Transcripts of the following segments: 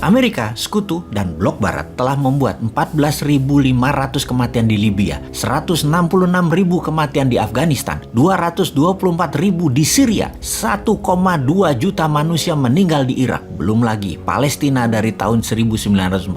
Amerika, Sekutu, dan Blok Barat telah membuat 14.500 kematian di Libya, 166.000 kematian di Afghanistan, 224.000 di Syria, 1,2 juta manusia meninggal di Irak. Belum lagi Palestina dari tahun 1948,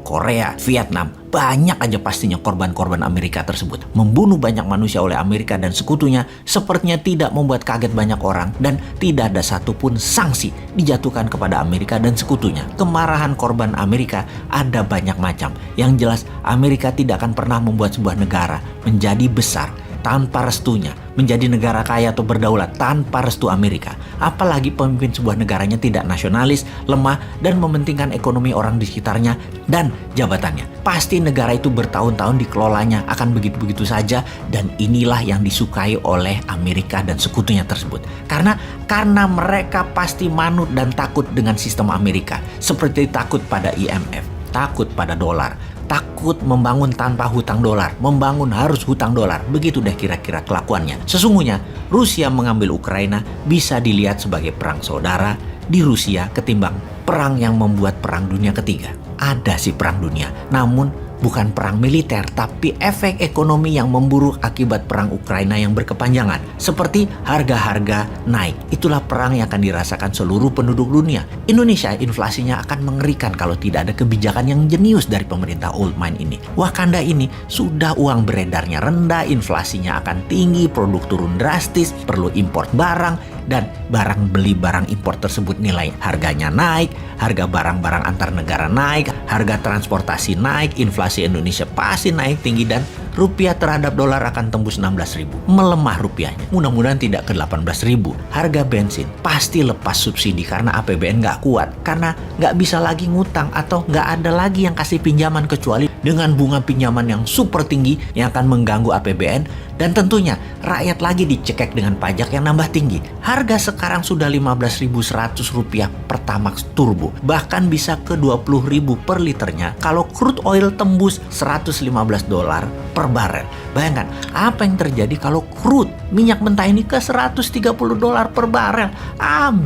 Korea, Vietnam. Banyak aja pastinya korban-korban Amerika tersebut. Membunuh banyak manusia oleh Amerika dan sekutunya sepertinya tidak membuat kaget banyak orang dan tidak ada satupun sanksi dijatuhkan kepada Amerika dan sekutunya. Kemarahan korban Amerika ada banyak macam. Yang jelas Amerika tidak akan pernah membuat sebuah negara menjadi besar tanpa restunya, menjadi negara kaya atau berdaulat tanpa restu Amerika. Apalagi pemimpin sebuah negaranya tidak nasionalis, lemah, dan mementingkan ekonomi orang di sekitarnya dan jabatannya. Pasti negara itu bertahun-tahun dikelolanya akan begitu-begitu saja, dan inilah yang disukai oleh Amerika dan sekutunya tersebut. Karena mereka pasti manut dan takut dengan sistem Amerika, seperti takut pada IMF, takut pada dolar, takut membangun tanpa hutang dolar, membangun harus hutang dolar. Begitu deh kira-kira kelakuannya. Sesungguhnya Rusia mengambil Ukraina bisa dilihat sebagai perang saudara di Rusia ketimbang perang yang membuat perang dunia ketiga. Ada sih perang dunia, namun bukan perang militer, tapi efek ekonomi yang memburuk akibat perang Ukraina yang berkepanjangan. Seperti harga-harga naik. Itulah perang yang akan dirasakan seluruh penduduk dunia. Indonesia inflasinya akan mengerikan kalau tidak ada kebijakan yang jenius dari pemerintah old mind ini. Wakanda ini sudah uang beredarnya rendah, inflasinya akan tinggi, produk turun drastis, perlu import barang, dan barang beli barang impor tersebut nilai harganya naik, harga barang-barang antar negara naik, harga transportasi naik, inflasi Indonesia pasti naik tinggi, dan rupiah terhadap dolar akan tembus 16.000. Melemah rupiahnya. Mudah-mudahan tidak ke 18.000. Harga bensin pasti lepas subsidi karena APBN nggak kuat. Karena nggak bisa lagi ngutang atau nggak ada lagi yang kasih pinjaman kecuali dengan bunga pinjaman yang super tinggi yang akan mengganggu APBN. Dan tentunya rakyat lagi dicekek dengan pajak yang nambah tinggi. Harga sekarang sudah 15.100 rupiah Pertamax Turbo. Bahkan bisa ke 20.000 per liternya kalau crude oil tembus 115 dolar per barel. Bayangkan apa yang terjadi kalau crude minyak mentah ini ke 130 dolar per barel.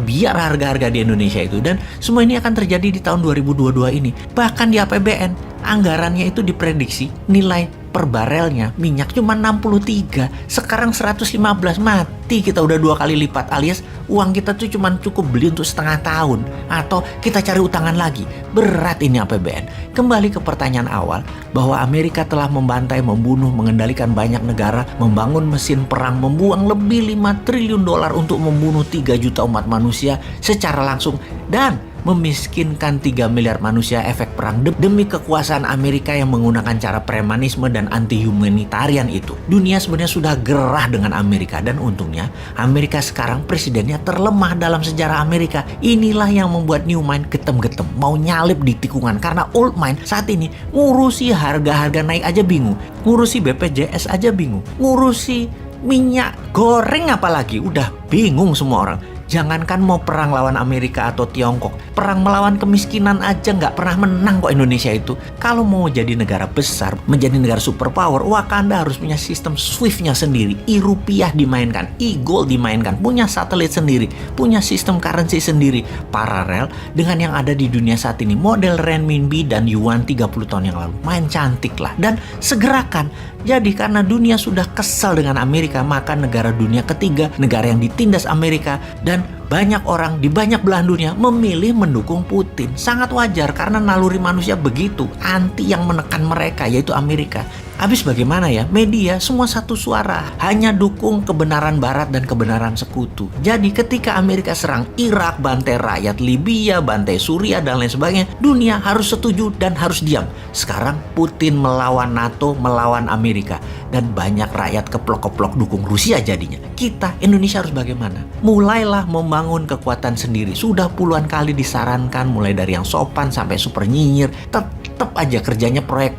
Biar harga-harga di Indonesia itu. Dan semua ini akan terjadi di tahun 2022 ini. Bahkan di APBN anggarannya itu diprediksi nilai per barelnya minyak cuma 63, sekarang 115, mati kita udah 2 kali lipat, alias uang kita tuh cuma cukup beli untuk setengah tahun atau kita cari utangan lagi. Berat ini APBN. Kembali ke pertanyaan awal bahwa Amerika telah membantai, membunuh, mengendalikan banyak negara, membangun mesin perang, membuang lebih 5 triliun dolar untuk membunuh 3 juta umat manusia secara langsung dan memiskinkan 3 miliar manusia efek perang demi kekuasaan Amerika yang menggunakan cara premanisme dan anti-humanitarian itu. Dunia sebenarnya sudah gerah dengan Amerika dan untungnya Amerika sekarang presidennya terlemah dalam sejarah Amerika. Inilah yang membuat new mind getem-getem, mau nyalip di tikungan karena old mind saat ini ngurusi harga-harga naik aja bingung, ngurusi BPJS aja bingung, ngurusi minyak goreng apalagi udah bingung semua orang. Jangankan mau perang lawan Amerika atau Tiongkok, perang melawan kemiskinan aja nggak pernah menang kok Indonesia itu. Kalau mau jadi negara besar, menjadi negara superpower, Wakanda harus punya sistem SWIFT-nya sendiri, e-rupiah dimainkan, e-gold dimainkan, punya satelit sendiri, punya sistem currency sendiri, paralel dengan yang ada di dunia saat ini, model renminbi dan yuan 30 tahun yang lalu. Main cantik lah, dan segerakan. Jadi karena dunia sudah kesal dengan Amerika, maka negara dunia ketiga, negara yang ditindas Amerika, dan banyak orang di banyak belahan dunia memilih mendukung Putin. Sangat wajar karena naluri manusia begitu, anti yang menekan mereka yaitu Amerika. Habis bagaimana ya? Media semua satu suara, hanya dukung kebenaran Barat dan kebenaran sekutu. Jadi ketika Amerika serang Irak, bantai rakyat Libya, bantai Suriah dan lain sebagainya, dunia harus setuju dan harus diam. Sekarang Putin melawan NATO, melawan Amerika, dan banyak rakyat keplok-keplok dukung Rusia jadinya. Kita Indonesia harus bagaimana? Mulailah membangun kekuatan sendiri. Sudah puluhan kali disarankan, mulai dari yang sopan sampai super nyinyir, tetap aja kerjanya proyek.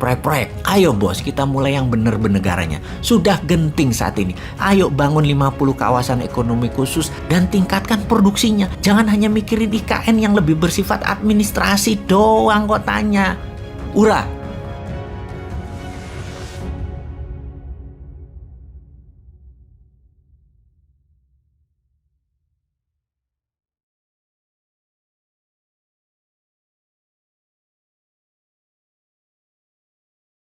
Ayo bos, kita mulai yang bener bernegaranya. Sudah genting saat ini. Ayo bangun 50 kawasan ekonomi khusus dan tingkatkan produksinya. Jangan hanya mikirin IKN yang lebih bersifat administrasi doang kotanya. Ura,